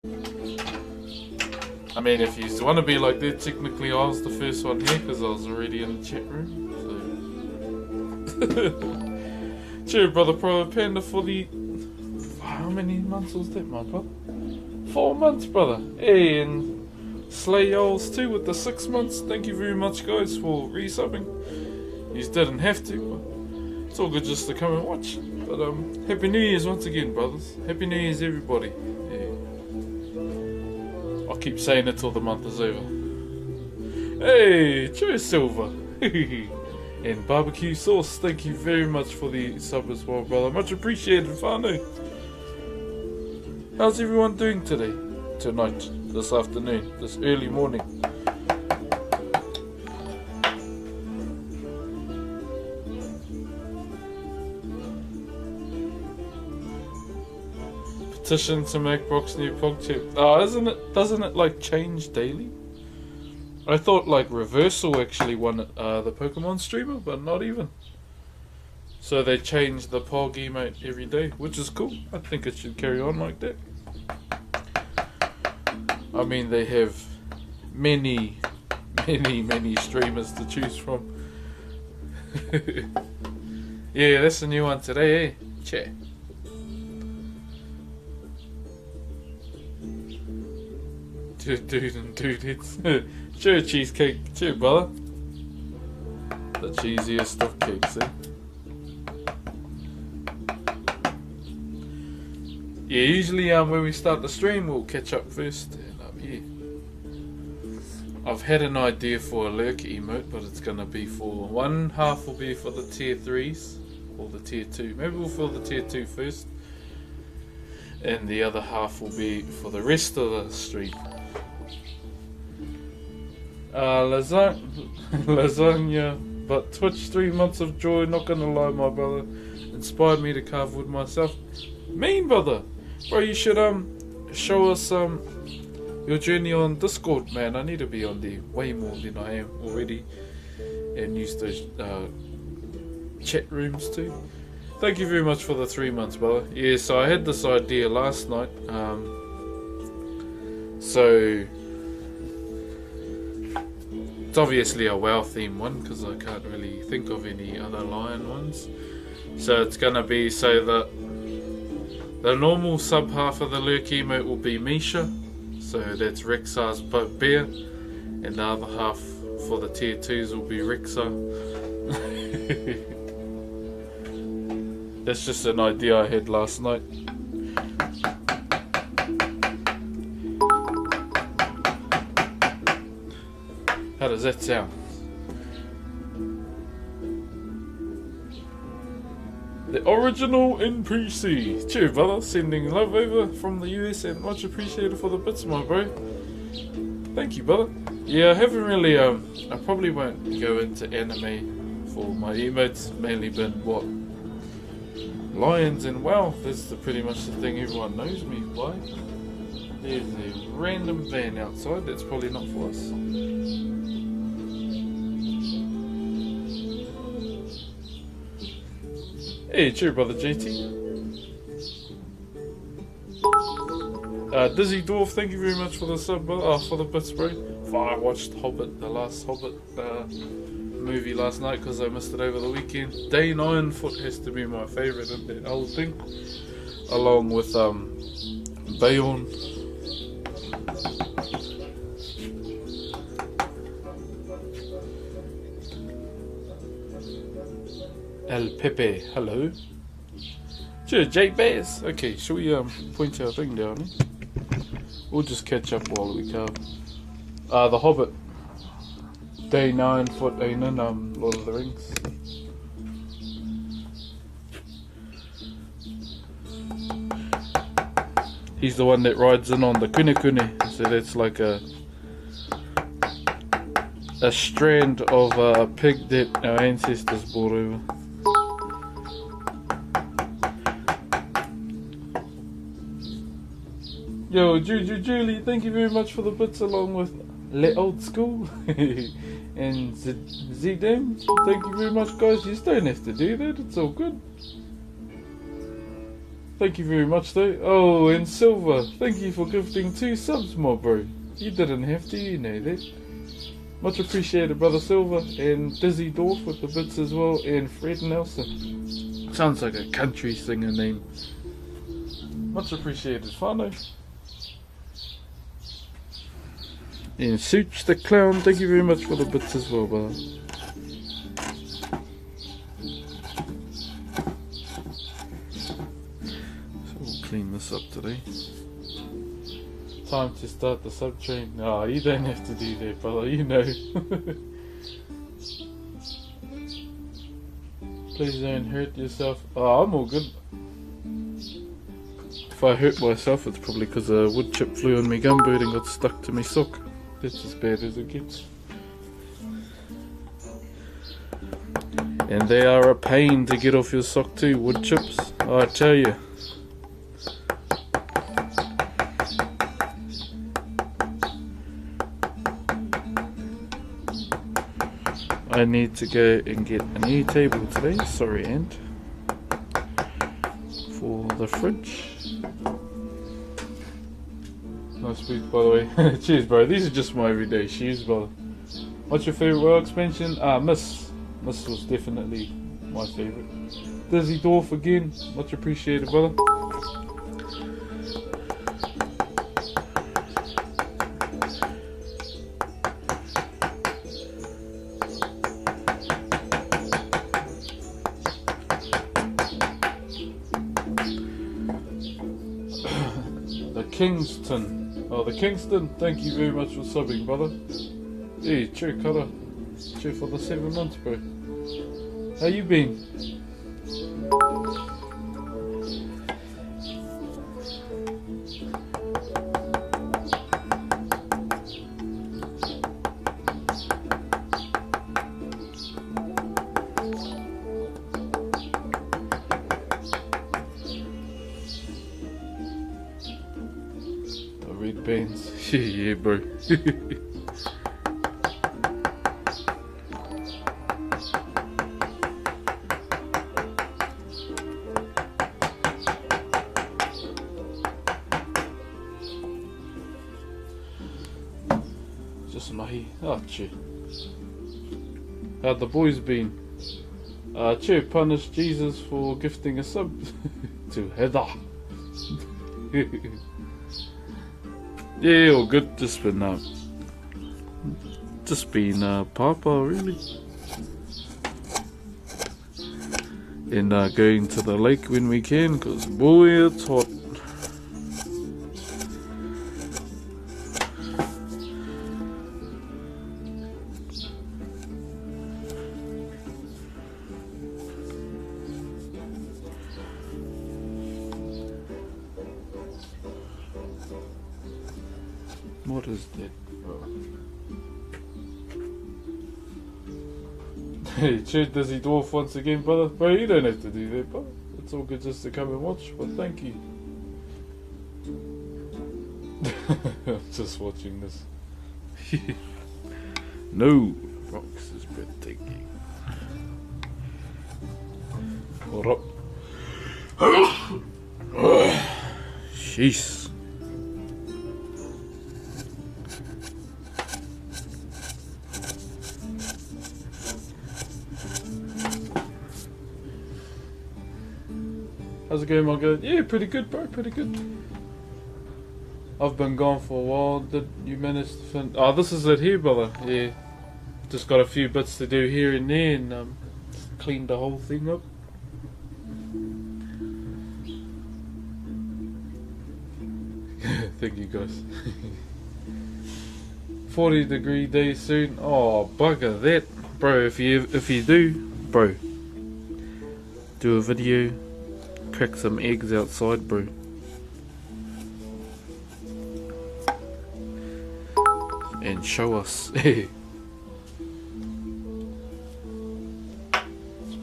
I mean, if you want to be like that, technically I was the first one here because I was already in the chat room. So. Cheer, brother, Pro Panda for the. How many months was that, my brother? 4 months, brother. Hey, and Slay Yoles too with the 6 months. Thank you very much, guys, for resubbing. You didn't have to, but it's all good just to come and watch. But Happy New Year's once again, brothers. Happy New Year's, everybody. Yeah. I'll keep saying it till the month is over. Hey, Chur Silver. And barbecue sauce, thank you very much for the sub as well, brother. Much appreciated, whanau. How's everyone doing today? Tonight, this afternoon, this early morning. Petition to make Broxh new PogChamp. Oh, doesn't it like change daily? I thought like Reversal actually won the Pokemon streamer, but not even. So they changed the Pog emote every day, which is cool. I think it should carry on like that. I mean, they have many streamers to choose from. Yeah, that's the new one today, eh? Che. Dude, it's Chur cheesecake. Cheer, brother. The cheesiest of cakes, eh? Yeah, usually when we start the stream, we'll catch up first. And yeah, I've had an idea for a lurk emote, but it's gonna be for one half will be for the tier 3s or the tier 2. Maybe we'll fill the tier 2 first, and the other half will be for the rest of the stream. Lasagna, but Twitch 3 months of joy. Not gonna lie, my brother, inspired me to carve wood myself. Mean brother. Bro, you should show us your journey on Discord, man. I need to be on there way more than I am already, and use those chat rooms too. Thank you very much for the 3 months, brother. Yeah, so I had this idea last night. So it's obviously a WoW theme one because I can't really think of any other lion ones. So it's gonna be so that the normal sub half of the lurk emote will be Misha, so that's Rexar's bear, and the other half for the tier 2s will be Rexar. That's just an idea I had last night. How does that sound? The original NPC. Cheer, brother. Sending love over from the US and much appreciated for the bits, my bro. Thank you, brother. Yeah, I haven't really, I probably won't go into anime for my emotes. Mainly been, what? Lions and WoW. That's pretty much the thing everyone knows me by. There's a random van outside. That's probably not for us. Hey, cheer, brother JT. Dizzy Dwarf, thank you very much for the sub, for the bits, bro. I watched Hobbit, the last Hobbit movie last night because I missed it over the weekend. Day 9 foot has to be my favourite in that whole thing, along with Bayon. El Pepe, hello. Sure, Jake Bears. Okay, shall we point our thing down? Eh? We'll just catch up while we carve. The Hobbit. Day 9 foot in Lord of the Rings. He's the one that rides in on the kune kune, so that's like a strand of a pig that our ancestors brought over. Yo, Julie, thank you very much for the bits along with Le Old School and Zidem. Thank you very much, guys. You don't have to do that, it's all good. Thank you very much though. Oh, and Silver, thank you for gifting 2 subs, my bro. You didn't have to, you know that. Much appreciated, brother Silver, and Dizzy Dwarf with the bits as well, and Fred Nelson. Sounds like a country singer name. Much appreciated, whanau. And Suits the Clown, thank you very much for the bits as well, brother. So we'll clean this up today. Time to start the sub train. No, you don't have to do that, brother, you know. Please don't hurt yourself. Oh, I'm all good. If I hurt myself, it's probably because a wood chip flew on my gumboot and got stuck to my sock. That's as bad as it gets. And they are a pain to get off your sock too, wood chips, I tell you. I need to go and get a new table today, sorry Ant, for the fridge. Nice boots by the way. Cheers bro, these are just my everyday shoes brother. What's your favourite WoW expansion? Miss was definitely my favourite. Dizzy Dwarf again, much appreciated brother. The Kingston, thank you very much for subbing, brother. Hey, Chur Cutter. Chur for the 7 months, bro. How you been? Bands. Yeah, bro. Just mahi. Oh, Chur. How'd the boys been? Chur punished Jesus for gifting a sub to Heather. Yeah, all good. Just been papa really, and going to the lake when we can, cause boy it's hot. What is that? Hey, Chur Dizzy Dwarf once again, brother. Bro, you don't have to do that, brother. It's all good just to come and watch, but thank you. I'm just watching this. No, Broxh is breathtaking. What up? Jeez. How's it going, my guy? Yeah, pretty good, bro, pretty good. I've been gone for a while. Did you manage to finish? Oh, this is it here, brother. Yeah, just got a few bits to do here and there, and clean the whole thing up. Thank you, guys. 40-degree day soon. Oh, bugger that, bro. If you do, bro, do a video. Crack some eggs outside, bro. And show us. It's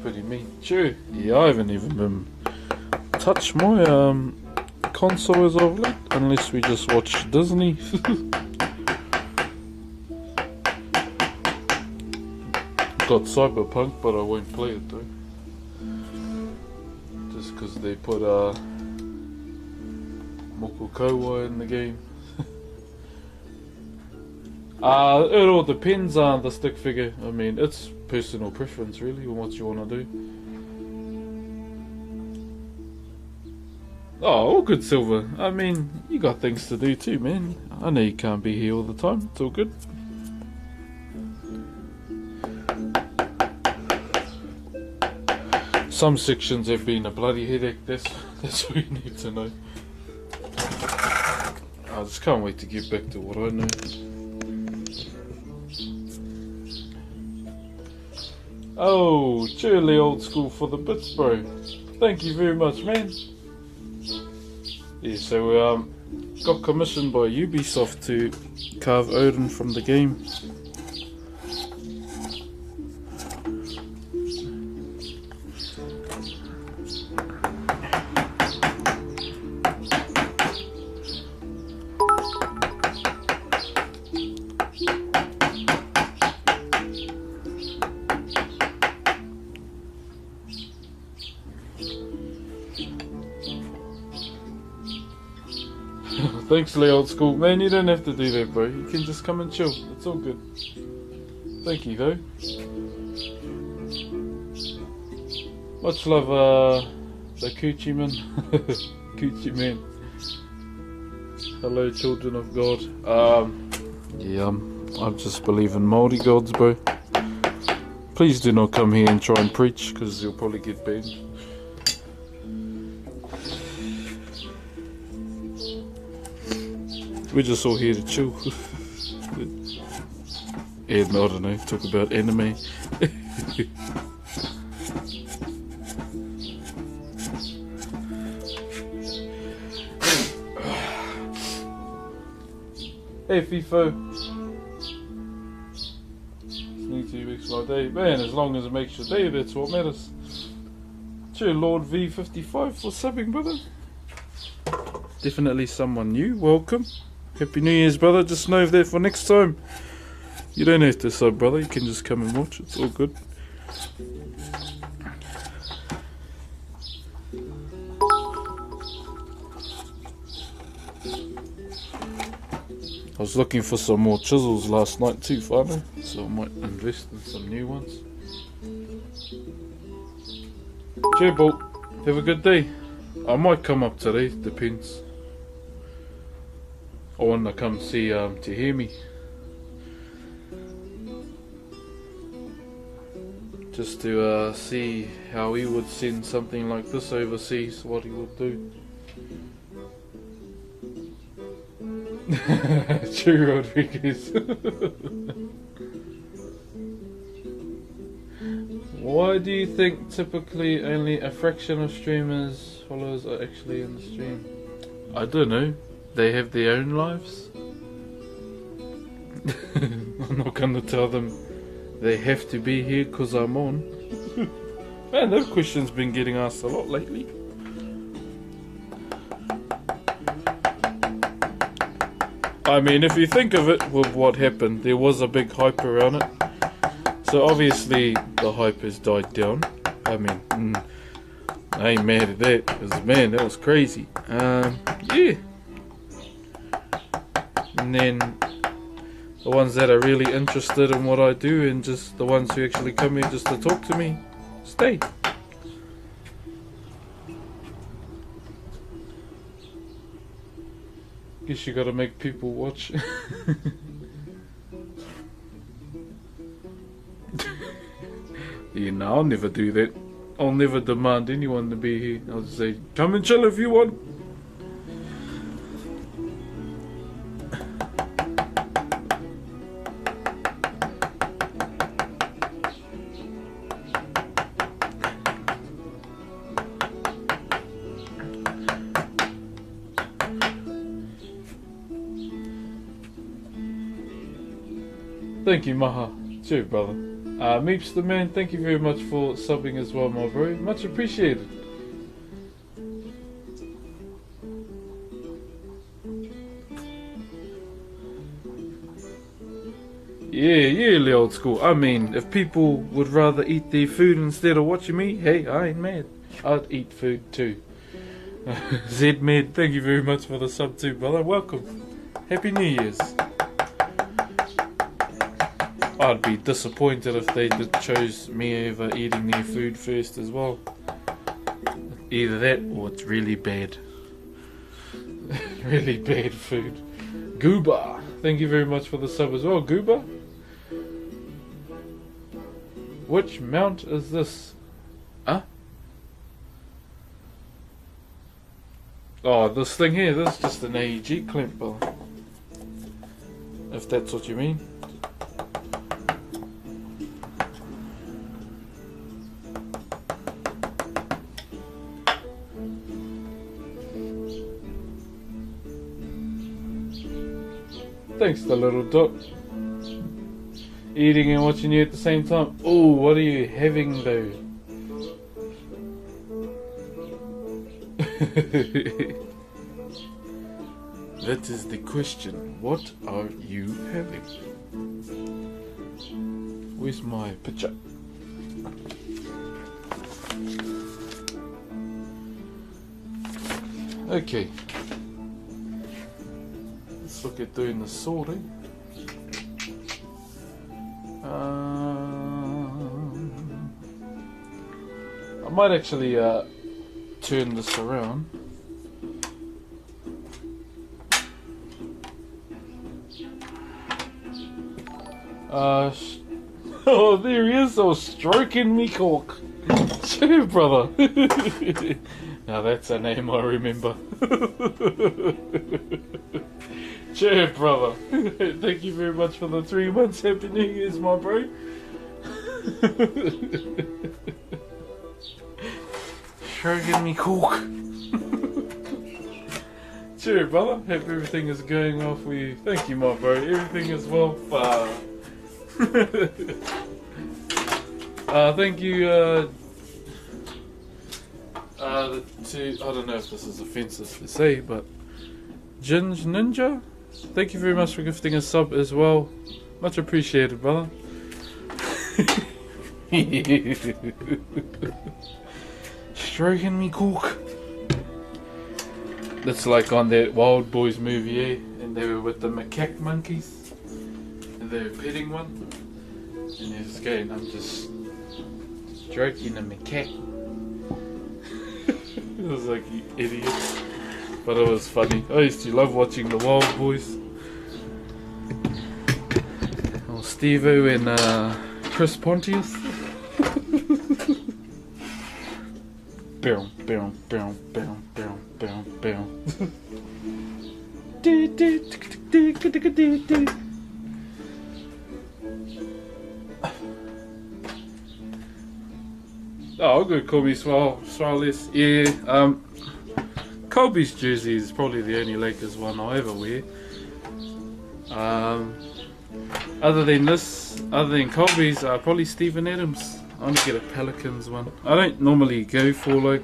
pretty mean. Chur. Yeah, I haven't even been touched my console as of late, unless we just watch Disney. Got Cyberpunk, but I won't play it though. Because they put Moko Kaua in the game. It all depends on the stick figure. I mean, it's personal preference really on what you want to do. Oh, all good, Silver. I mean, you got things to do too, man. I know you can't be here all the time. It's all good. Some sections have been a bloody headache. That's all you need to know. I just can't wait to get back to what I know. Oh, truly old school for the bits, bro. Thank you very much, man. Yeah, so we got commissioned by UBISOFT to carve Odin from the game. Thanks, Lee Old School. Man, you don't have to do that, bro. You can just come and chill. It's all good. Thank you, though. Much love, the Coochie man. Coochie man. Hello, children of God. Yeah, I just believe in Māori gods, bro. Please do not come here and try and preach, because you'll probably get banned. We're just all here to chill. And I don't know, talk about anime. Hey FIFO. Need 2 weeks my day. Man, as long as it makes your day, that's what matters. Cheer Lord V55 for subbing, brother. Definitely someone new. Welcome. Happy New Year's, brother. Just know that for next time. You don't have to sub, brother. You can just come and watch. It's all good. I was looking for some more chisels last night too, finally. So I might invest in some new ones. Cheer, Bolt. Have a good day. I might come up today. Depends. I want to come see to hear me. Just to see how he would send something like this overseas, what he would do. True, Rodriguez. Why do you think typically only a fraction of streamers' followers are actually in the stream? I don't know. They have their own lives. I'm not gonna tell them they have to be here because I'm on. Man, that question's been getting asked a lot lately. I mean, if you think of it with what happened, there was a big hype around it. So obviously the hype has died down. I mean, I ain't mad at that, because man, that was crazy. Yeah. And then the ones that are really interested in what I do, and just the ones who actually come here just to talk to me, stay. Guess you gotta make people watch. Yeah, no, I'll never do that. I'll never demand anyone to be here. I'll just say, come and chill if you want. Thank you, Maha. Cheers, brother. Meeps the man, thank you very much for subbing as well, my bro. Much appreciated. Yeah, old school. I mean, if people would rather eat their food instead of watching me, hey, I ain't mad. I'd eat food too. Zmed, thank you very much for the sub too, brother. Welcome. Happy New Year's. I'd be disappointed if they chose me over eating their food first as well. Either that or it's really bad. Really bad food. Gooba, thank you very much for the sub as well. Gooba? Which mount is this? Huh? Oh, this thing here, this is just an AEG clamp, brother. If that's what you mean. Thanks, the little dot. Eating and watching you at the same time. Oh, what are you having though? That is the question. What are you having? Where's my picture? Okay. Let's look at doing the sorting. I might actually turn this around. Oh, there he is, oh, stroking me cork. Chur, brother. Now that's a name I remember. Chur, brother. Thank you very much for the 3 months. Happy New Year's, my bro. Stroking me cork. Chur, brother. Hope everything is going well for you. Thank you, my bro. Everything is well far. Thank you, I don't know if this is offensive to say, but Ginge Ninja, thank you very much for gifting a sub as well. Much appreciated, brother. Stroking me cork. That's like on that Wild Boys movie, eh? And they were with the macaque monkeys. And they were petting one. And he was going, I'm just stroking a macaque. It was like, you idiot. But it was funny. I used to love watching the Wild Boys. Oh, Steve-O and Chris Pontius. Boom, boom, boom, boom, boom, boom, boom. Oh, I'm gonna call me Swirless. Yeah, Kobe's jersey is probably the only Lakers one I'll ever wear. Other than Kobe's, probably Steven Adams. I want to get a Pelicans one. I don't normally go for like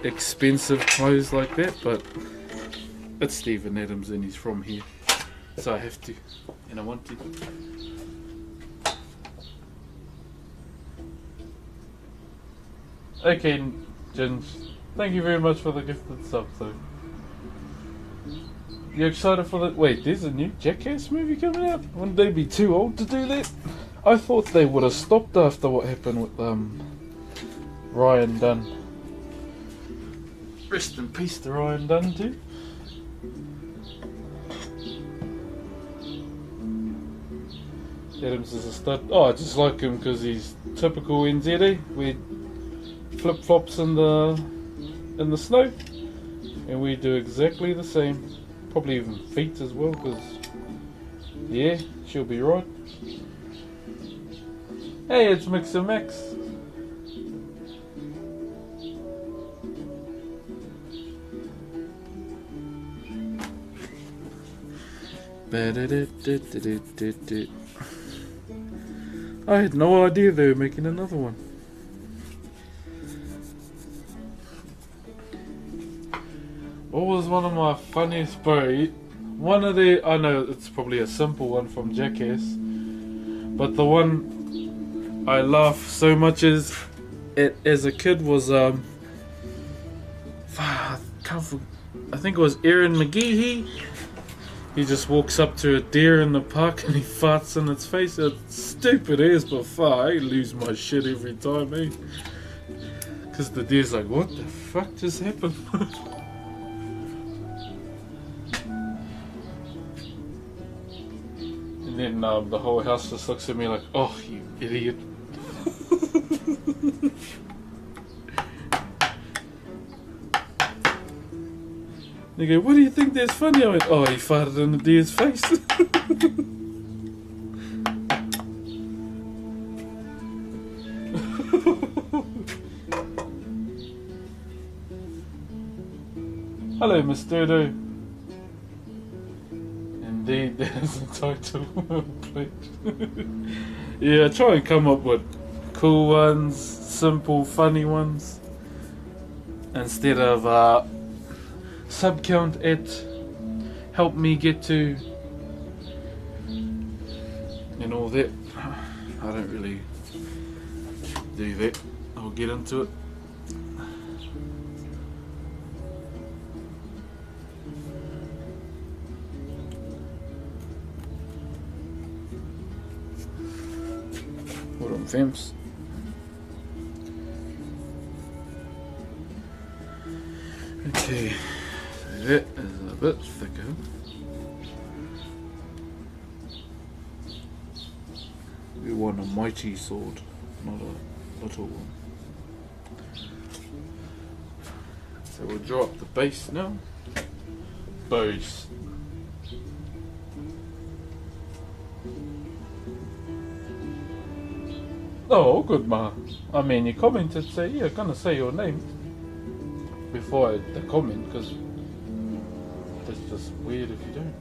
expensive clothes like that, but it's Steven Adams and he's from here, so I have to, and I want to. Okay, Ginge, thank you very much for the gifted sub, though. You excited for the... Wait, there's a new Jackass movie coming out? Wouldn't they be too old to do that? I thought they would have stopped after what happened with Ryan Dunn. Rest in peace to Ryan Dunn too. Adams is a stud. Oh, I just like him because he's typical NZ, wear flip flops in the snow, and we do exactly the same. Probably even feet as well, because yeah, she'll be right. Hey, it's Mixer Max. I had no idea they were making another one. What was one of my funniest, bro? One of the, I know it's probably a simple one from Jackass, but the one I laughed so much as a kid was I think it was Aaron McGee. He just walks up to a deer in the park and he farts in its face. It's stupid as, but I lose my shit every time, eh? Because the deer's like, what the fuck just happened? And then the whole house just looks at me like, oh, you idiot. They go, what do you think that's funny? I went, oh, he farted in the deer's face. Hello, Miss Dodo. Indeed, there's a title. Yeah, try and come up with cool ones, simple, funny ones, instead of subcount at help me get to and all that. I don't really do that. I'll get into it. Hold on, fams. Okay. That is a bit thicker. We want a mighty sword, not a little one. So we'll draw up the base now. Bows. Oh, good ma. I mean, you commented, say, yeah, gonna say your name before the comment, because it's just weird if you don't.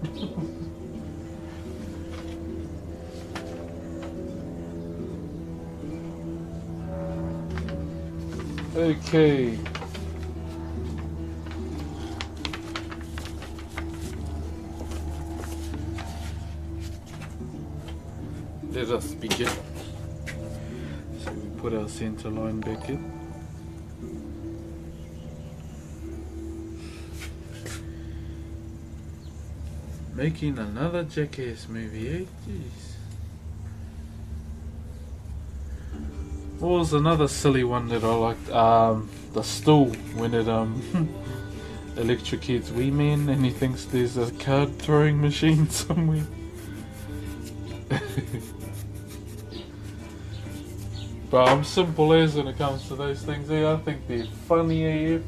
Okay. Let us begin. So we put our center line back in. Making another Jackass movie, eh? Jeez. What was another silly one that I liked? The stool, when it electrocutes Wee Man and he thinks there's a card throwing machine somewhere. But I'm simple as when it comes to those things, eh? I think they're funny AF.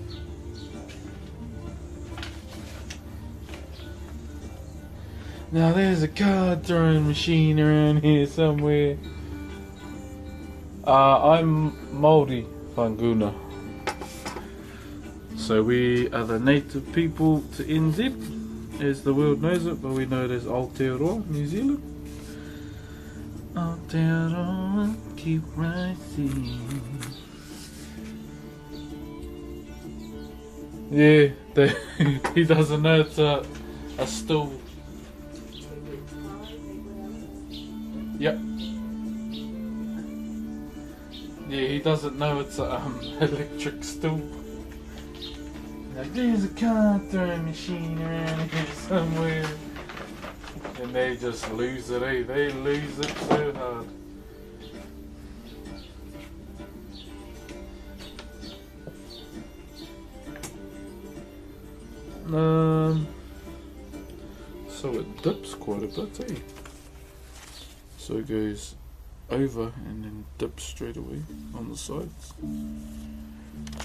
Now there's a card throwing machine around here somewhere. I'm Māori Whanguna. So we are the native people to NZ, as the world knows it, but we know it as Aotearoa, New Zealand. Aotearoa, keep rising. Yeah, he doesn't know it's a stool. Yep. Yeah, he doesn't know it's a electric stool. Like, there's a car throwing machine around here somewhere. And they just lose it, eh? They lose it so hard. So it dips quite a bit, eh? So it goes over and then dips straight away on the sides.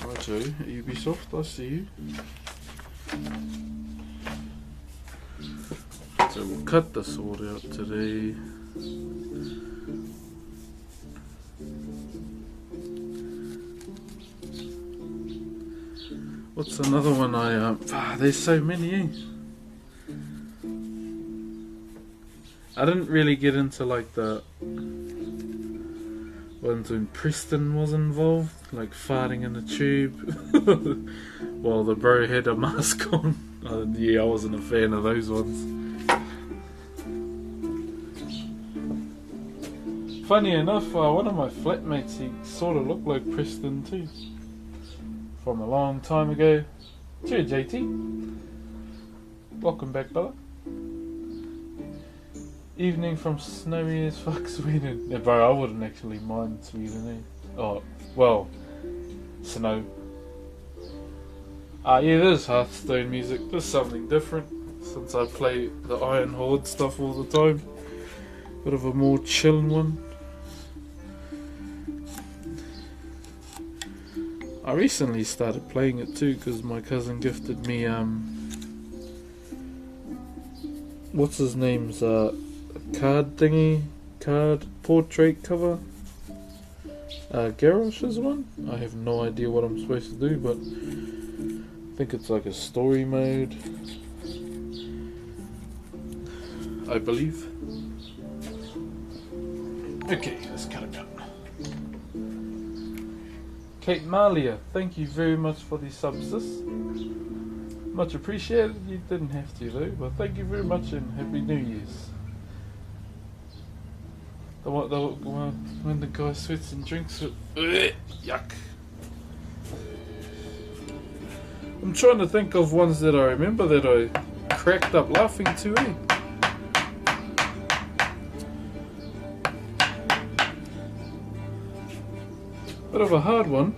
Righto, UBISOFT, I see you. So we'll cut the sword out today. What's another one there's so many, eh? I didn't really get into like the ones when Preston was involved, like farting in the tube while the bro had a mask on. Yeah, I wasn't a fan of those ones. Funny enough, one of my flatmates, he sort of looked like Preston too, from a long time ago. Cheers, JT. Welcome back, brother. Evening from snowy as fuck Sweden. Yeah, bro, I wouldn't actually mind Sweden, eh? Oh, well, snow. Yeah, there's Hearthstone music. There's something different since I play the Iron Horde stuff all the time. Bit of a more chill one. I recently started playing it too because my cousin gifted me what's his name's card portrait cover. Garrosh's one. I have no idea what I'm supposed to do, but I think it's like a story mode, I believe. Okay, let's cut it out. Kate Malia, thank you very much for the subs, sis. Much appreciated. You didn't have to though, but thank you very much and Happy New Year's. When the guy sweats and drinks it. Yuck. I'm trying to think of ones that I remember that I cracked up laughing to, eh? Bit of a hard one.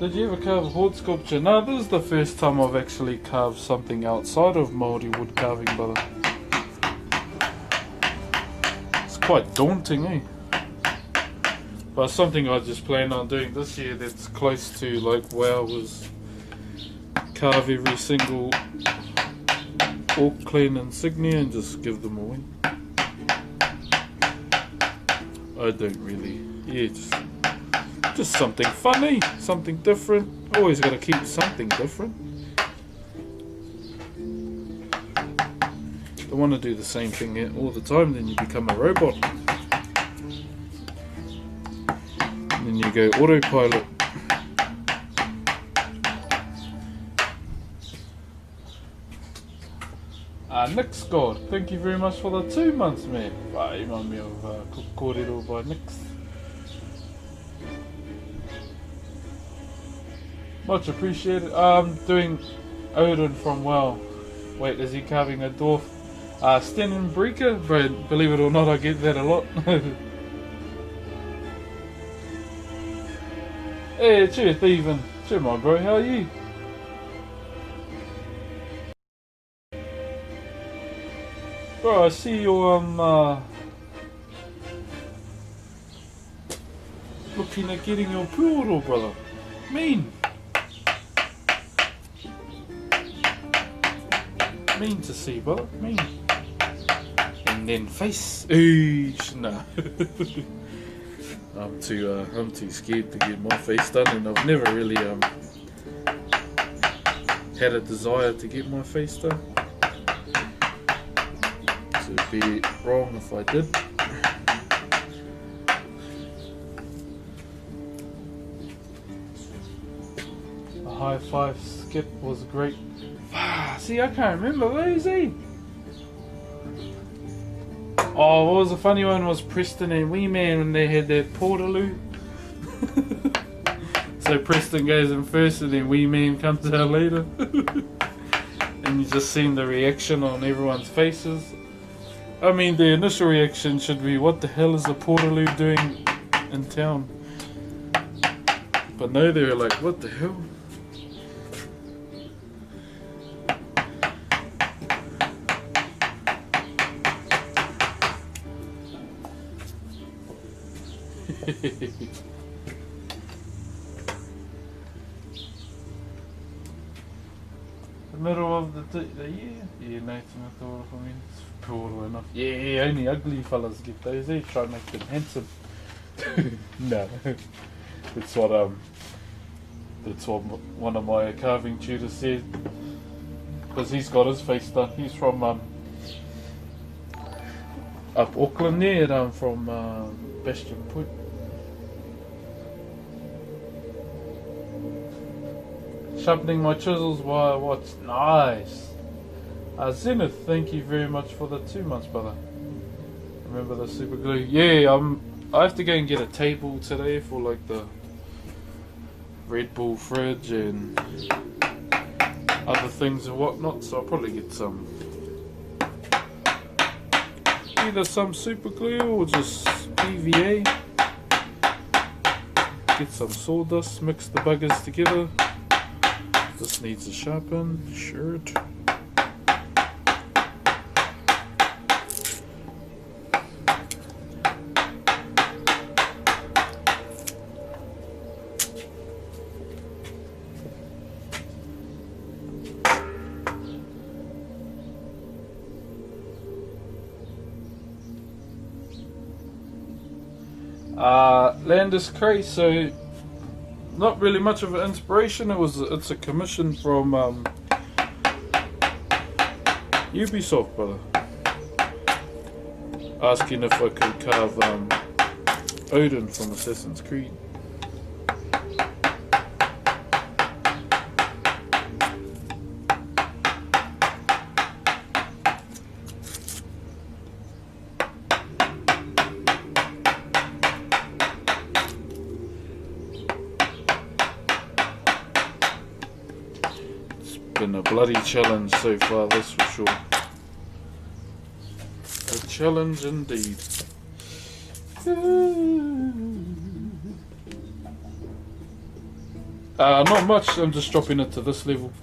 Did you ever carve a horde sculpture? No, this is the first time I've actually carved something outside of Māori wood carving, brother. It's quite daunting, eh? But something I just plan on doing this year that's close to like WoW was carve every single Orc Clan insignia and just give them away. I don't really, yeah, just something funny, something different. Always gotta keep something different. Don't want to do the same thing all the time, then you become a robot. Then you go autopilot. Nick's God, thank you very much for the 2 months, man. You remind me of Kōrero by Nick's. Much appreciated. Doing Odin from WoW. Wait, is he carving a dwarf? Stenenbrika? Bro, believe it or not, I get that a lot. Hey, cheers, Steven. Cheers, my bro. How are you? Bro, I see you're looking at getting your pool, brother. Mean to see, brother. Mean. And then face. Eesh, nah. I'm too scared to get my face done, and I've never really had a desire to get my face done. So it'd be wrong if I did. A high five skip was great. See, I can't remember those, eh? Oh, what was the funny one was Preston and Wee Man when they had that portaloo. So Preston goes in first and then Wee Man comes out later. And you just seen the reaction on everyone's faces. I mean, the initial reaction should be, what the hell is a portaloo doing in town? But no, they were like, what the hell? The middle of the year? Yeah, Nathan, I thought for me. It's poor enough. Yeah, only ugly fellas get those, eh? Try and make them handsome. No. That's what one of my carving tutors said. Because he's got his face done. He's from up Auckland there, from Bastion Point. Sharpening my chisels while I watch. Nice. Zenith, thank you very much for the 2 months, brother. Remember the super glue? Yeah, I have to go and get a table today for like the Red Bull fridge and other things and whatnot, so I'll probably get some, either some super glue or just PVA. Get some sawdust, mix the buggers together. This needs a sharpen, shirt. Landis Crate, so not really much of an inspiration. It's a commission from Ubisoft, brother. Asking if I could carve Odin from Assassin's Creed. Been a bloody challenge so far, that's for sure. A challenge indeed. Not much, I'm just dropping it to this level.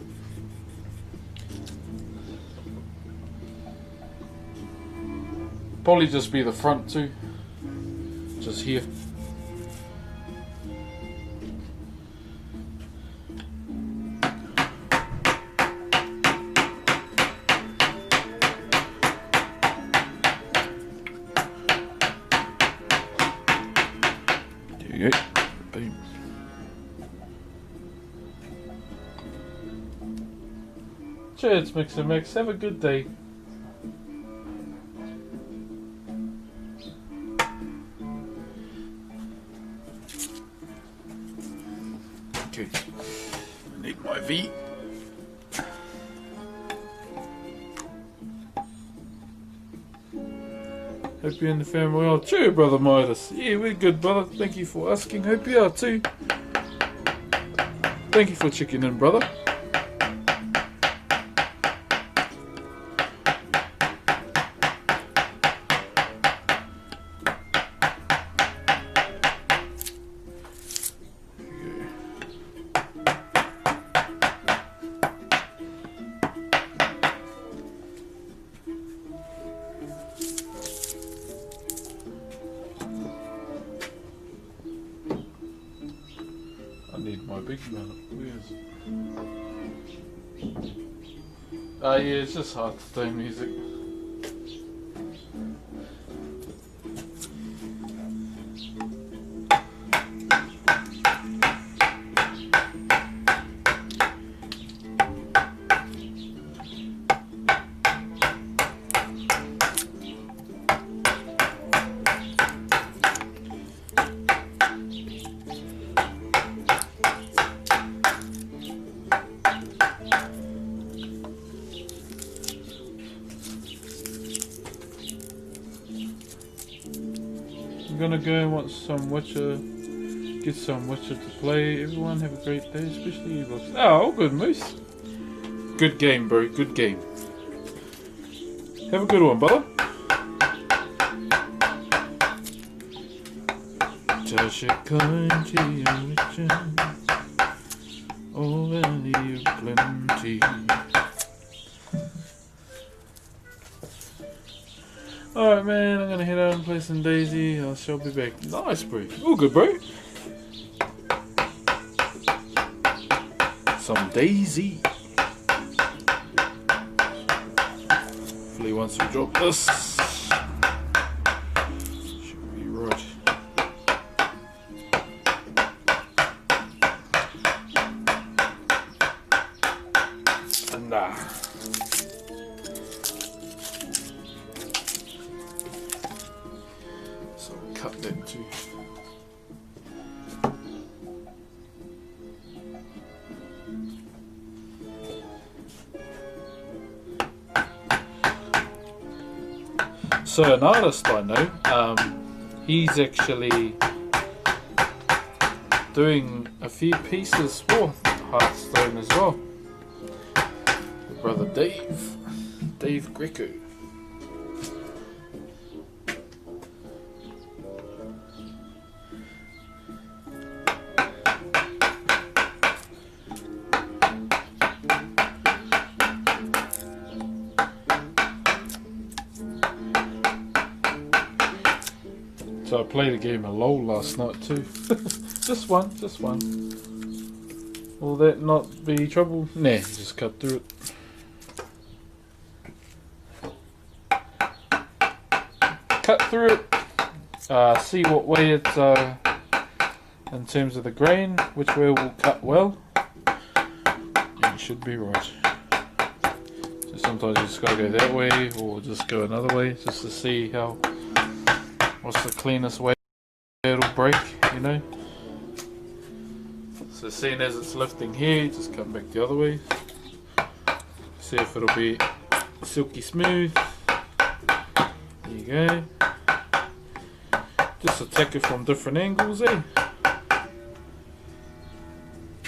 Probably just be the front too. Just here. Boom. Cheers, Mix and Mix. Have a good day. Okay. I need my V. Hope you and the family are. Chur, brother Midas. Yeah, we're good, brother. Thank you for asking. Hope you are too. Thank you for checking in, brother. My big mallet, where is it? Yeah, it's just hard to play music. I'm gonna go and watch some Witcher, get some Witcher to play. Everyone have a great day, especially you, Broxh. Oh, all good, Moose. Good game, bro. Good game. Have a good one, brother. Oh, valley of plenty. Alright, man, I'm gonna head out and play some Daisy. I shall be back. Nice, bro. All good, bro. Some Daisy. Hopefully, once we drop this, should be right. And so cut that too. So an artist I know, he's actually doing a few pieces for Hearthstone as well. Your brother Dave Greco. So I played a game of LOL last night too. just one. Will that not be trouble? Nah, just cut through it. Cut through it. See what way it's in terms of the grain, which way it will cut well. And it should be right. So sometimes you just gotta go that way or just go another way just to see what's the cleanest way it'll break, you know. So seeing as it's lifting here, just come back the other way. See if it'll be silky smooth. There you go. Just attack it from different angles, eh?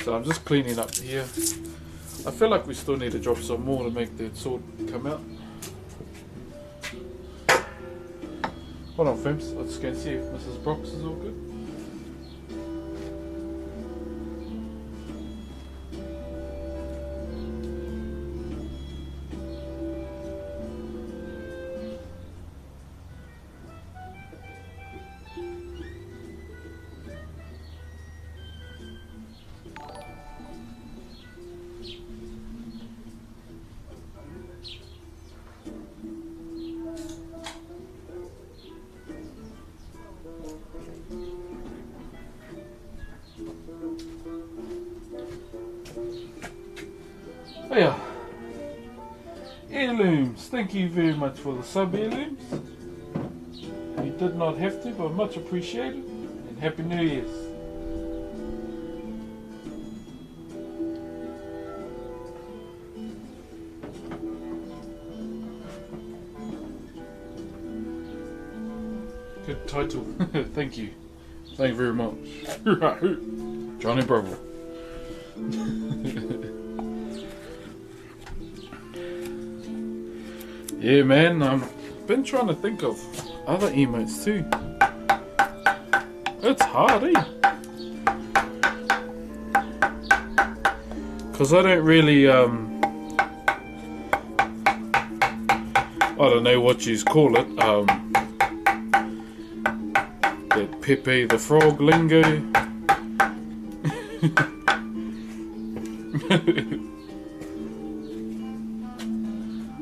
So I'm just cleaning up here. I feel like we still need to drop some more to make that sword come out. Hold on, Femps. I'll just go and see if Mrs. Broxh is all good. Oh yeah, heirlooms. Thank you very much for the sub, heirlooms. You did not have to, but much appreciated. And Happy New Year's. Good title. Thank you. Thank you very much. Johnny Bravo. Yeah, man, I've been trying to think of other emotes too. It's hard, eh? Because I don't really, I don't know what you call it, that Pepe the Frog lingo.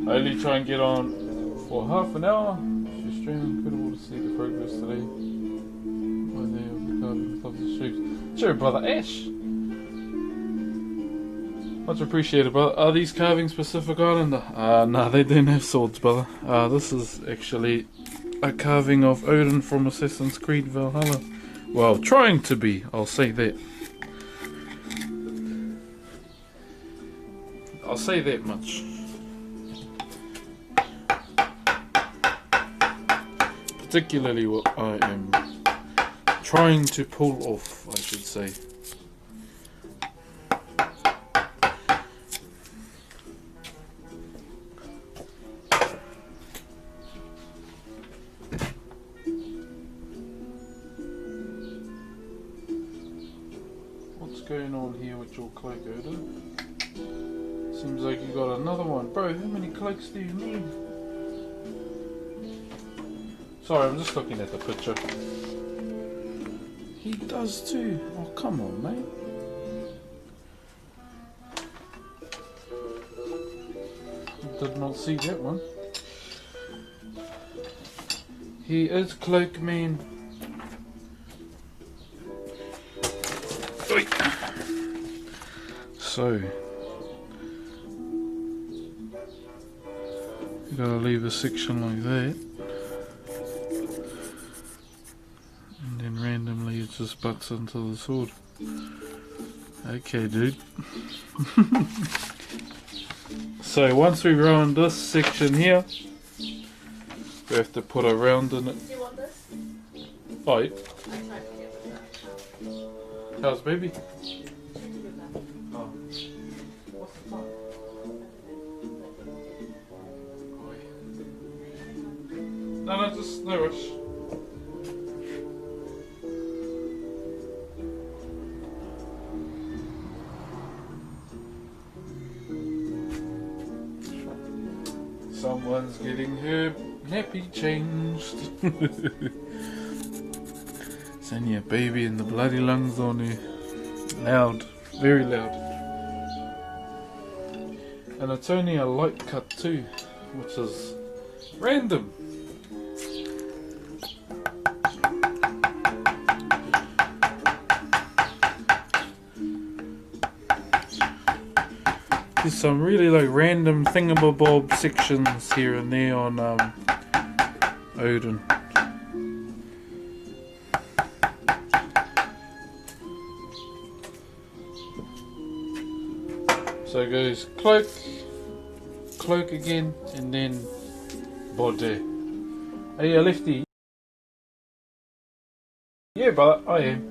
I only try and get on for half an hour. It's extremely incredible to see the progress today. By the UBISOFT of the streets. Sure, brother Ash. Much appreciated, brother. Are these carvings Pacific Islander? Nah, they don't have swords, brother. This is actually a carving of Odin from Assassin's Creed Valhalla. Well, trying to be, I'll say that. I'll say that much. Particularly what I am trying to pull off, I should say. What's going on here with your cloak, Odin? Seems like you got another one. Bro, how many cloaks do you need? Sorry, I'm just looking at the picture. He does too. Oh, come on, mate. Did not see that one. He is Cloak Man. Oi. So, you gotta leave a section like that. Randomly it just butts into the sword. Okay, dude. So once we round this section here, We have to put a round in it. Do you want this? Oh, yeah. I tried to get with that. How's baby? Oh. What's the time? No, just no rush. Someone's getting her nappy changed. Send your baby and the bloody lungs on her. Loud, very loud. And it's only a light cut too, which is random. There's some really like random thingamabob sections here and there on Odin. So it goes cloak, cloak again, and then body. Are you a lefty? Yeah, brother, I am.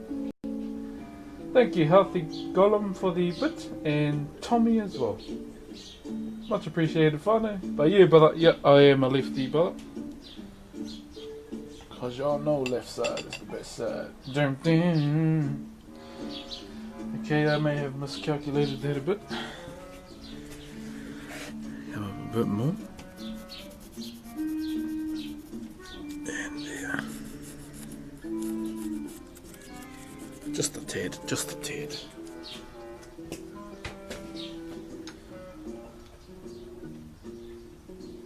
Thank you, Healthy Gollum, for the bit, and Tommy as well. Much appreciated, whanau. But yeah, brother, yeah, I am a lefty, brother. Cause y'all know left side is the best side. Jumped in. Okay, I may have miscalculated that a bit. Come up a bit more. And there. Just a tad, just a tad.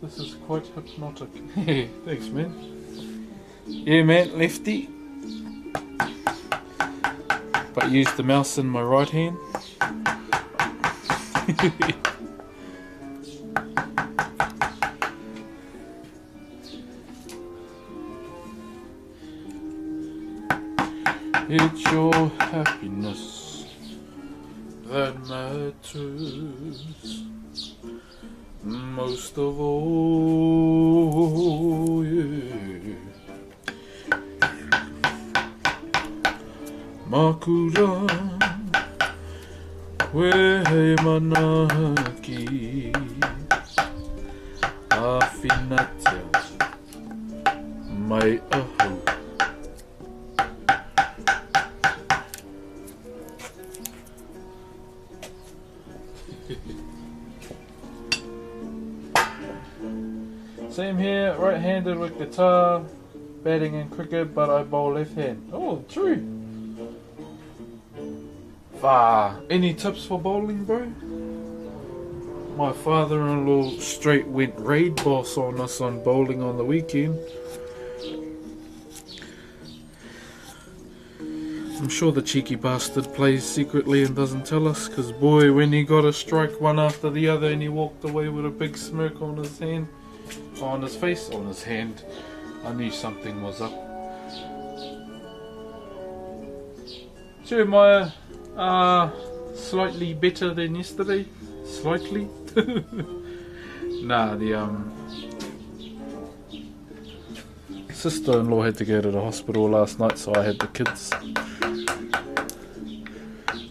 This is quite hypnotic. Thanks, man. Yeah, man, lefty. But use the mouse in my right hand. It's your happiness that matters most of all, yeah. Makura we manaki afinatia mai aho. Same here, right-handed with guitar, batting and cricket, but I bowl left hand. Oh, true. Any tips for bowling, bro? My father-in-law straight went raid boss on us on bowling on the weekend. I'm sure the cheeky bastard plays secretly and doesn't tell us, cause boy, when he got a strike one after the other and he walked away with a big smirk on his hand, on his face, on his hand, I knew something was up. Jeremiah, slightly better than yesterday. Slightly. Nah, the sister-in-law had to go to the hospital last night, so I had the kids.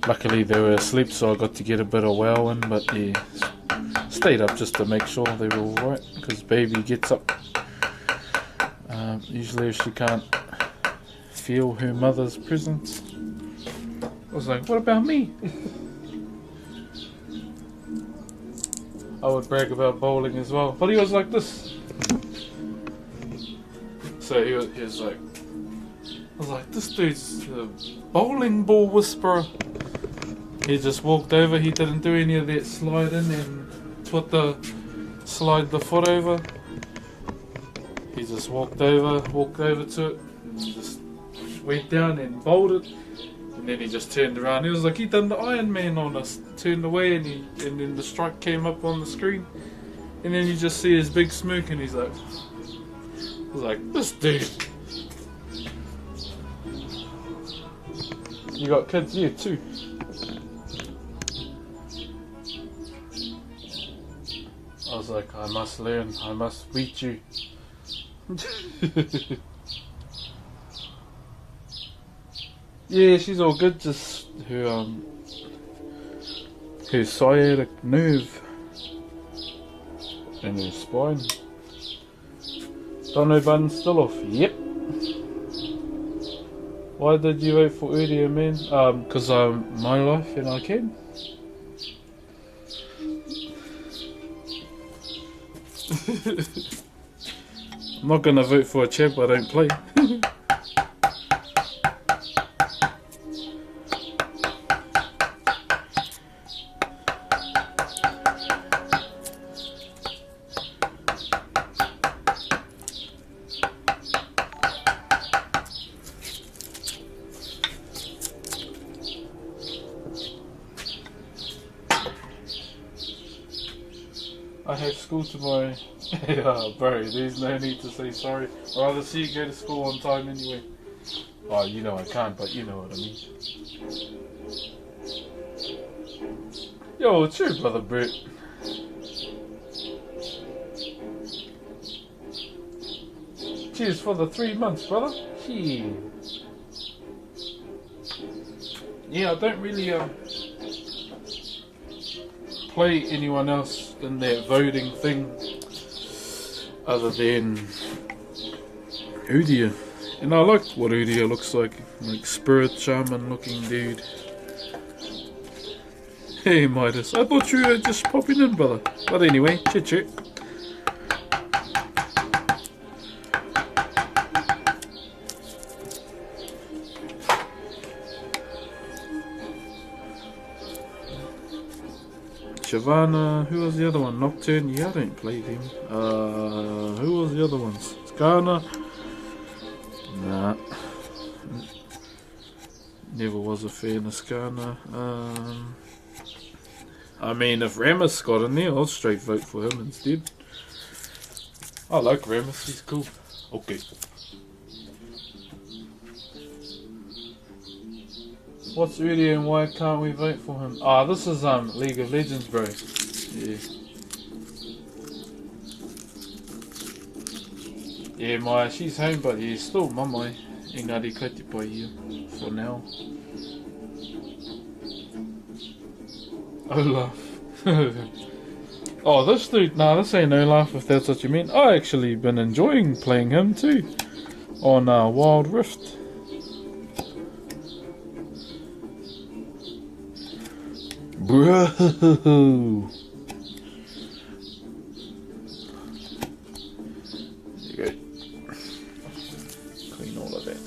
Luckily they were asleep, so I got to get a bit of wow in, but yeah, stayed up just to make sure they were alright, because baby gets up usually if she can't feel her mother's presence. I was like, what about me? I would brag about bowling as well, but he was like this. So he was like, I was like, this dude's a bowling ball whisperer. He just walked over, he didn't do any of that sliding and slide the foot over. He just walked over to it, and just went down and bowled it. And then he just turned around. He was like, he done the Iron Man on us. Turned away and then the strike came up on the screen. And then you just see his big smirk and he's like, this dude. You got kids here too. I was like, I must learn, I must beat you. Yeah, she's all good. Just her sciatic nerve in her spine. Dono button still off. Yep. Why did you vote for Udia, man? Because I'm my life and I can. I'm not gonna vote for a champ I don't play. I have school tomorrow. Yeah, bro, there's no need to say sorry. I'd rather see you go to school on time anyway. Oh, you know I can't, but you know what I mean. Yo, true, brother Brett. Cheers for the 3 months, brother. Yeah. Yeah, I don't really play anyone else in that voting thing other than Udia. And I like what Udia looks like spirit shaman looking dude. Hey Midas, I thought you were just popping in, brother. But anyway, chit chit. Shavana, who was the other one? Nocturne, yeah, I don't play them. Who was the other ones? Skana? Nah. Never was a fan of Skana. I mean, if Ramus got in there, I'll straight vote for him instead. I like Ramus, he's cool. Okay. What's Udi and why can't we vote for him? Ah, this is League of Legends, bro. Yeah. Yeah, Maya, she's home, but yeah, still mamai. Engari katipai here for now. Olaf. Oh, this dude, nah, this ain't Olaf if that's what you mean. I actually been enjoying playing him too on Wild Rift. Bro. There you go. Clean all of that.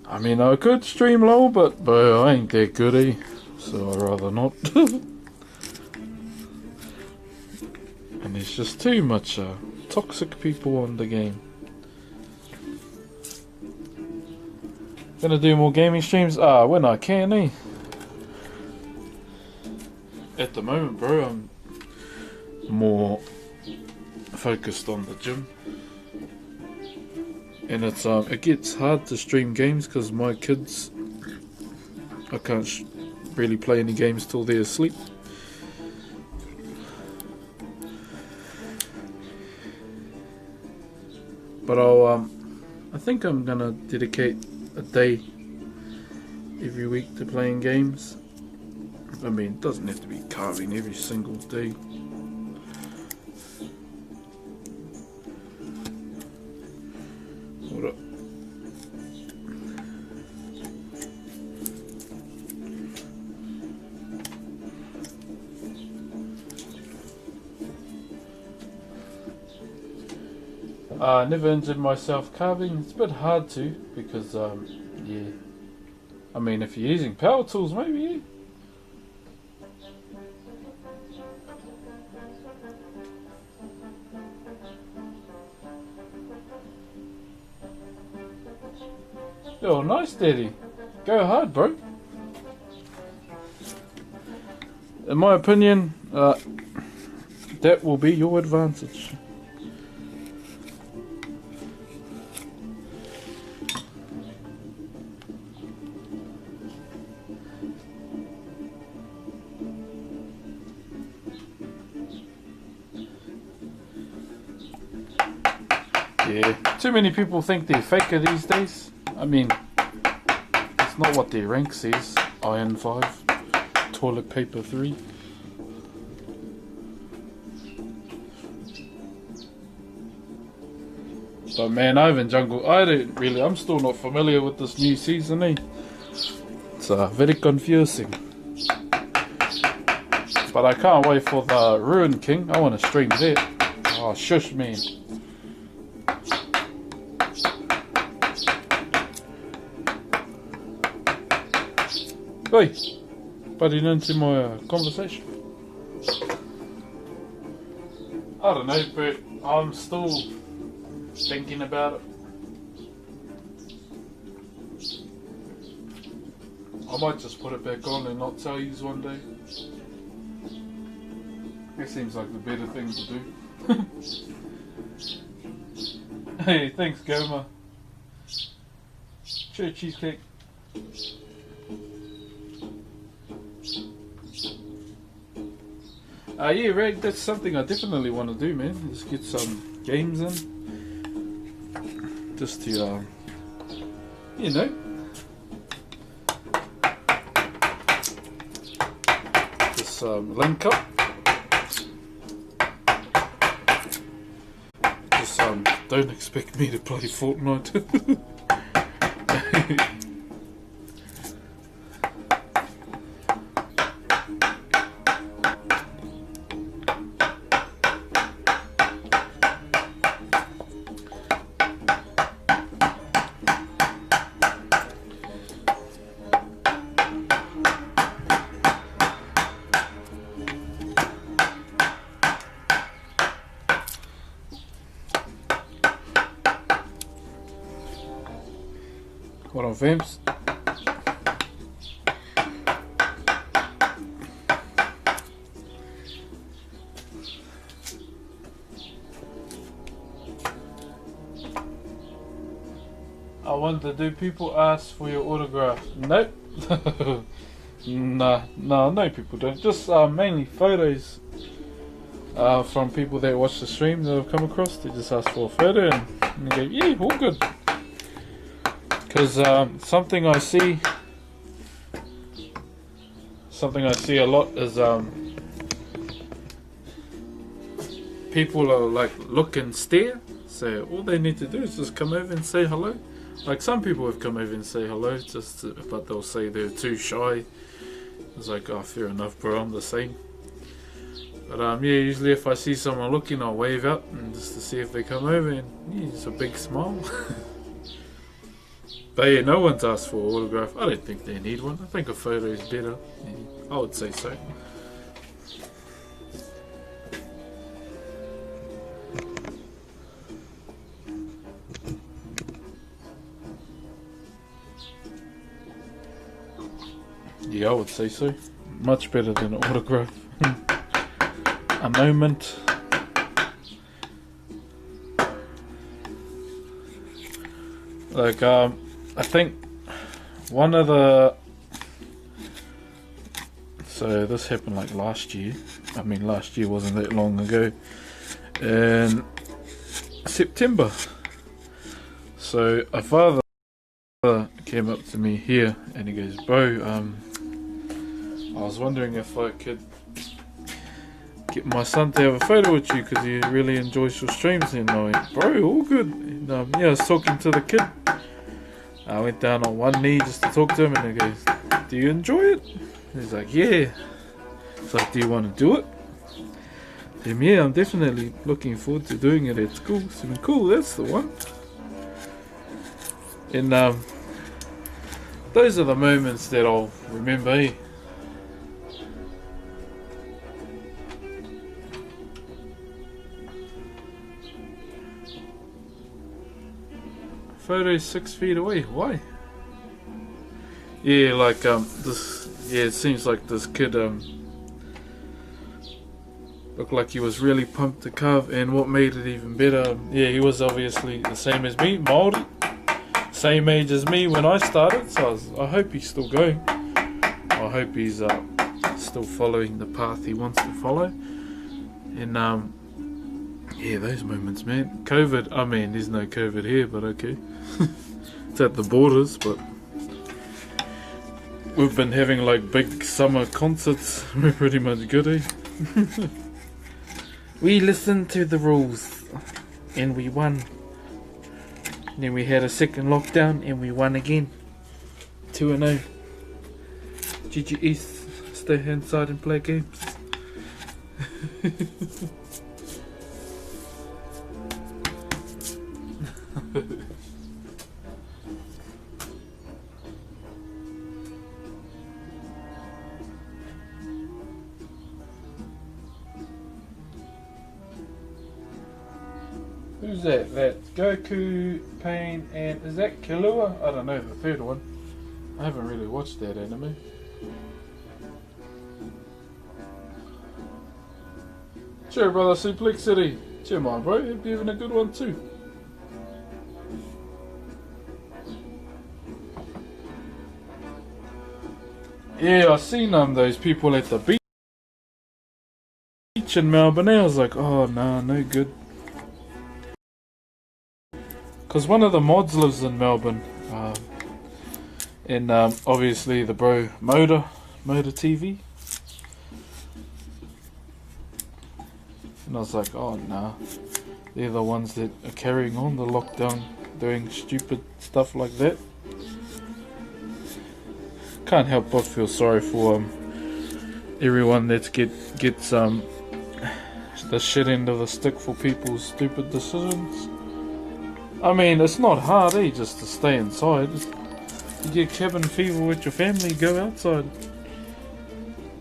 I mean, I could stream low, but I ain't that good, eh? So I'd rather not. And there's just too much toxic people on the game. Gonna do more gaming streams? When I can, eh? At the moment, bro, I'm more focused on the gym. And it gets hard to stream games because my kids, I can't really play any games till they're asleep. But I think I'm gonna dedicate a day every week to playing games. I mean, it doesn't have to be carving every single day. Hold up. I never injured myself carving. It's a bit hard to because yeah. I mean, if you're using power tools, maybe. Yeah. Yo, nice, Daddy. Go hard, bro. In my opinion, that will be your advantage. Yeah, too many people think they're faker these days. I mean, it's not what their rank says. Iron 5, toilet paper 3. But man, Ivan Jungle, I'm still not familiar with this new season, eh? It's very confusing. But I can't wait for the Ruin King. I want to stream that. Oh, shush, man. Hey, butting into my conversation. I don't know, but I'm still thinking about it. I might just put it back on and not tell you one day. It seems like the better thing to do. Hey, thanks, Goma. Chur cheesecake. Yeah, Reg, that's something I definitely want to do, man. Just get some games in. Just to, you know. Just link up. Just don't expect me to play Fortnite. What on Vamps? I wonder, do people ask for your autograph? Nope. No, people don't. Just mainly photos from people that watch the stream that I've come across. They just ask for a photo and they go, yeah, all good. Because something I see a lot is people are like look and stare. So all they need to do is just come over and say hello. Like some people have come over and say hello, but they'll say they're too shy. It's like, oh, fair enough, bro. I'm the same. But yeah, usually if I see someone looking, I'll wave out and just to see if they come over, and yeah, just a big smile. But yeah, no one's asked for an autograph. I don't think they need one. I think a photo is better. Yeah, I would say so. Yeah, I would say so. Much better than an autograph. A moment. Like, I think one of the... So this happened like last year. I mean, last year wasn't that long ago. In September. So a father came up to me here and he goes, bro, I was wondering if I could get my son to have a photo with you because he really enjoys your streams. And I went, bro, all good. And, yeah, I was talking to the kid. I went down on one knee just to talk to him, and he goes, do you enjoy it? And he's like, yeah. It's like, do you want to do it? Yeah, I'm definitely looking forward to doing it at school. So, cool, that's the one. And those are the moments that I'll remember. Eh? Photo's 6 feet away. Why? Yeah, like this. Yeah, it seems like this kid looked like he was really pumped to carve. And what made it even better, yeah, he was obviously the same as me, Māori, same age as me when I started. So I hope he's still going. I hope he's still following the path he wants to follow. And Yeah, those moments, man. COVID, I mean, there's no COVID here, but okay. It's at the borders, but we've been having like big summer concerts. We're pretty much good, eh? We listened to the rules and we won. Then we had a second lockdown and we won again. 2-0. GG East, stay inside and play games. Who's that? That's Goku, Pain, and is that Killua? I don't know, the third one. I haven't really watched that anime. Cheer, brother, Suplexity. Cheer, my bro. Hope you're having a good one too. Yeah, I seen those people at the beach in Melbourne. I was like, oh nah, no good. Cause one of the mods lives in Melbourne, and obviously the bro Motor TV. And I was like, oh nah, they're the ones that are carrying on the lockdown, doing stupid stuff like that. Can't help but feel sorry for everyone that gets the shit end of the stick for people's stupid decisions. I mean, it's not hard, just to stay inside. You get cabin fever with your family, go outside.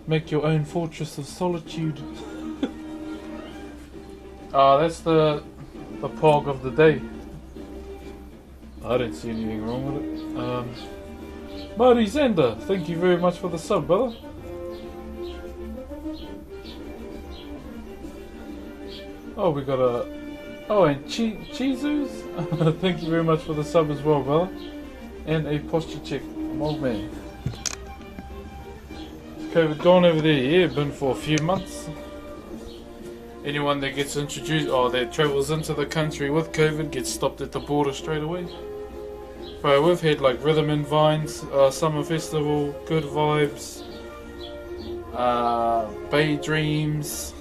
Make your own fortress of solitude. That's the pog of the day. I don't see anything wrong with it. Marty Zander, thank you very much for the sub, brother. Oh, we got a... Oh, and Chizu's, thank you very much for the sub as well, brother. And a posture check from old man. COVID gone over there? Yeah, been for a few months. Anyone that gets introduced or that travels into the country with COVID gets stopped at the border straight away. Bro, we've had like Rhythm and Vines, Summer Festival, Good Vibes, Bay Dreams,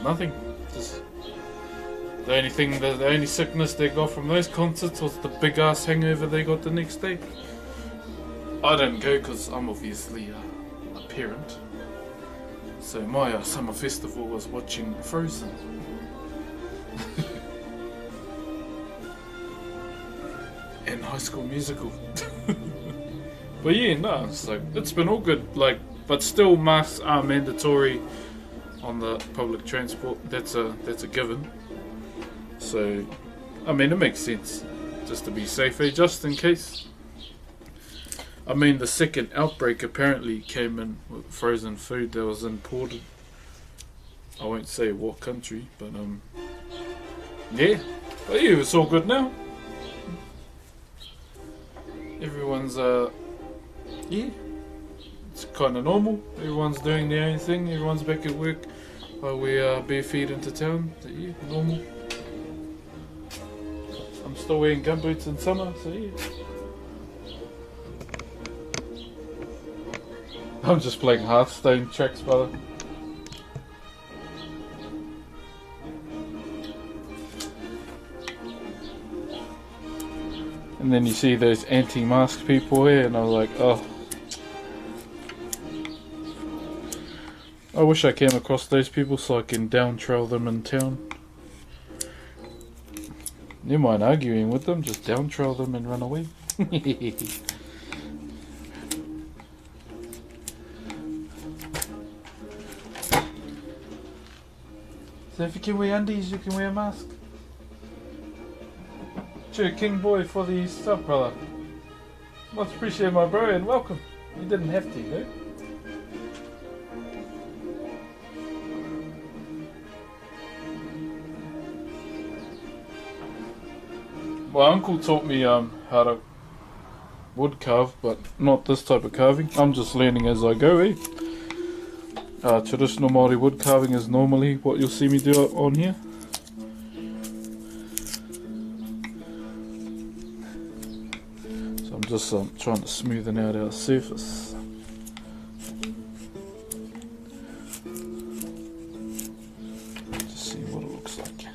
nothing. Just the only sickness they got from those concerts was the big ass hangover they got the next day. I didn't go because I'm obviously a parent. So my summer festival was watching Frozen. And High School Musical. But yeah, no, it's been all good. But still masks are mandatory on the public transport. That's a given. So, I mean, it makes sense just to be safe, just in case. I mean, the second outbreak apparently came in with frozen food that was imported. I won't say what country, but yeah. But yeah, it's all good now. Everyone's yeah, it's kind of normal. Everyone's doing their own thing. Everyone's back at work while we bare feet into town. So yeah, normal. I'm still wearing gumboots in summer, so yeah. I'm just playing Hearthstone tracks, brother. And then you see those anti-mask people here, and I was like, oh. I wish I came across those people so I can down trail them in town. You mind arguing with them, just down trail them and run away. So if you can wear undies, you can wear a mask. Chur King Boy for the sub, brother. Much appreciated, my bro, and welcome. You didn't have to, though. My uncle taught me how to wood carve, but not this type of carving. I'm just learning as I go, eh? Traditional Māori wood carving is normally what you'll see me do on here. just trying to smoothen out our surface. Just see what it looks like.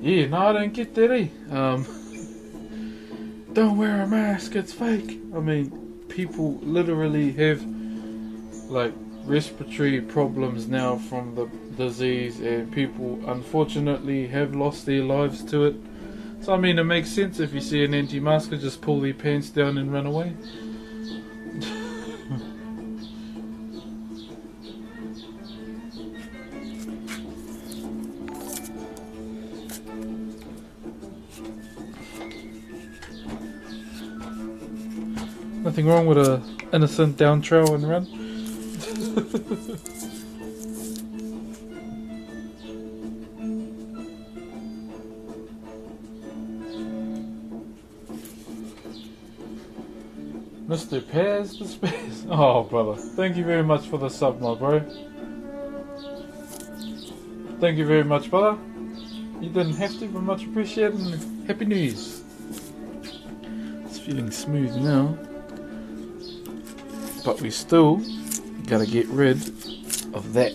Yeah, no, I don't get that, eh? Don't wear a mask, it's fake. I mean, people literally have like respiratory problems now from the disease, and people unfortunately have lost their lives to it. So I mean, it makes sense if you see an anti-masker, just pull their pants down and run away. Nothing wrong with a innocent down trail and run. Mr. Paz the Spaz. Oh, brother. Thank you very much for the sub, my bro. Thank you very much, brother. You didn't have to, but much appreciated. And Happy New Year's. It's feeling smooth now. But we still gotta get rid of that.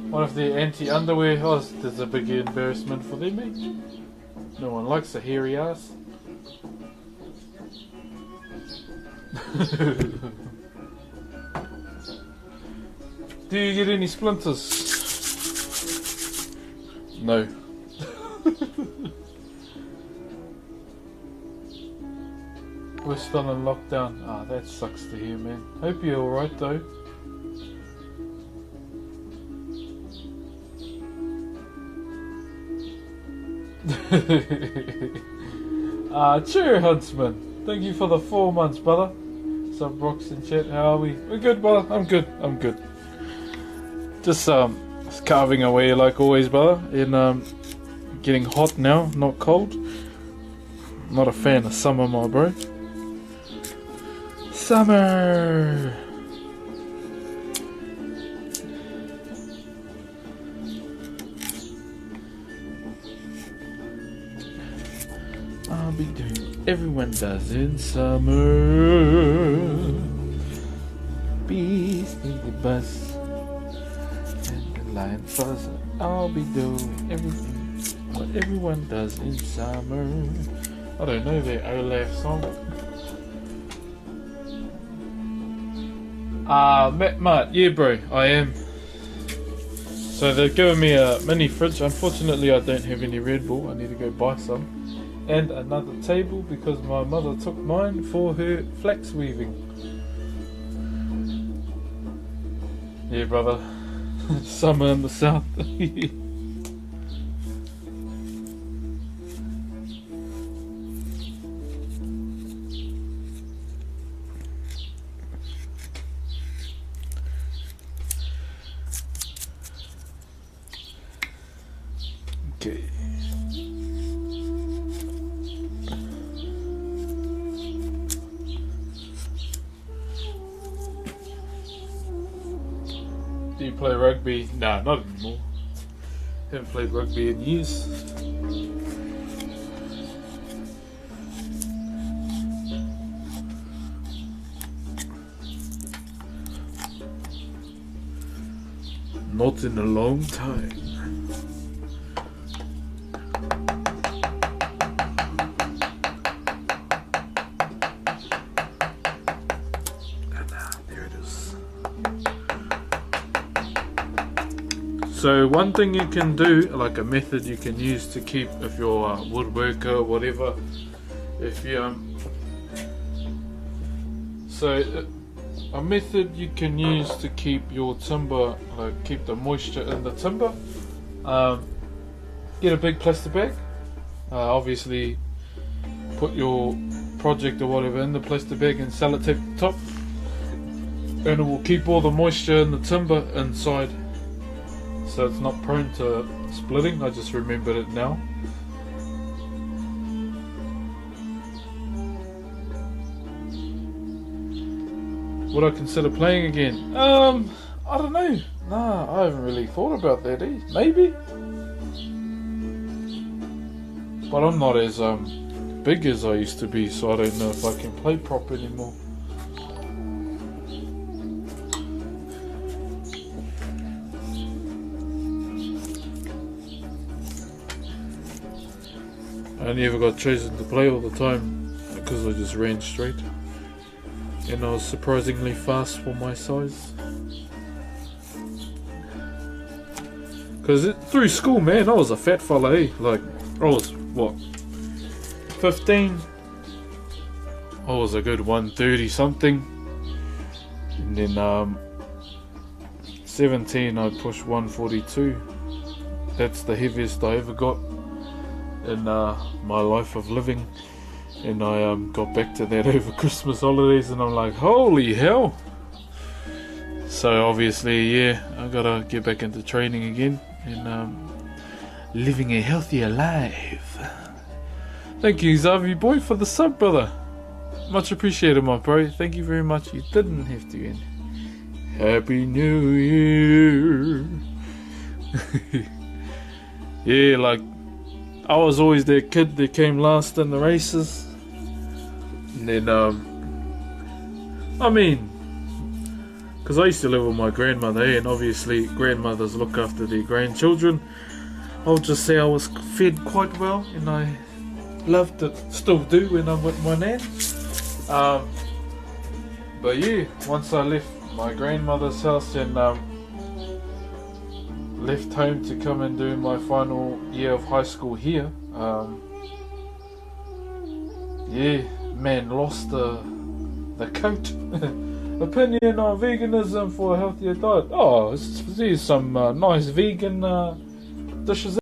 What if the anti-underwear? Oh, there's a big embarrassment for them, eh? No one likes a hairy ass. Do you get any splinters? No. We're still in lockdown. Ah, that sucks to hear, man. Hope you're alright though. Chur Huntsman. Thank you for the 4 months, brother. So Broxh in chat, how are we? We're good, brother. I'm good. Just carving away like always, brother. And getting hot now, not cold. Not a fan of summer, my bro. Summer. I'll be doing what everyone does in summer. Bees in the bus and the lion fuzz. I'll be doing everything what everyone does in summer. I don't know that Olaf song. Matt, yeah bro, I am. So they're giving me a mini fridge. Unfortunately I don't have any Red Bull, I need to go buy some. And another table because my mother took mine for her flax weaving. Yeah brother, summer in the south. Okay. Do you play rugby? Nah, not anymore. Haven't played rugby in years. Not in a long time. So one thing you can do, like a method you can use to keep, if you're a woodworker or whatever, if you a method you can use to keep your timber, like keep the moisture in the timber, get a big plastic bag, obviously put your project or whatever in the plastic bag and sellotape the top, and it will keep all the moisture in the timber inside. So it's not prone to splitting. I just remembered it now. Would I consider playing again? I don't know. Nah, I haven't really thought about that. Maybe, but I'm not as big as I used to be, so I don't know if I can play prop anymore. I never got chosen to play all the time because I just ran straight, and I was surprisingly fast for my size. Because through school, man, I was a fat fella, eh? Like, I was, what, 15? I was a good 130 something. And then 17, I pushed 142. That's the heaviest I ever got in my life of living. And I got back to that over Christmas holidays, and I'm like, holy hell. So obviously, yeah, I gotta get back into training again and living a healthier life. Thank you, Xavier boy, for the sub, brother. Much appreciated, my bro. Thank you very much. You didn't have to end. Happy New Year. Yeah, like, I was always that kid that came last in the races. And then, I mean, because I used to live with my grandmother, and obviously grandmothers look after their grandchildren. I'll just say I was fed quite well, and I loved it, still do when I'm with my nan. But yeah, once I left my grandmother's house and left home to come and do my final year of high school here, yeah, man, lost the coat. Opinion on veganism for a healthier diet. Oh, there's some nice vegan dishes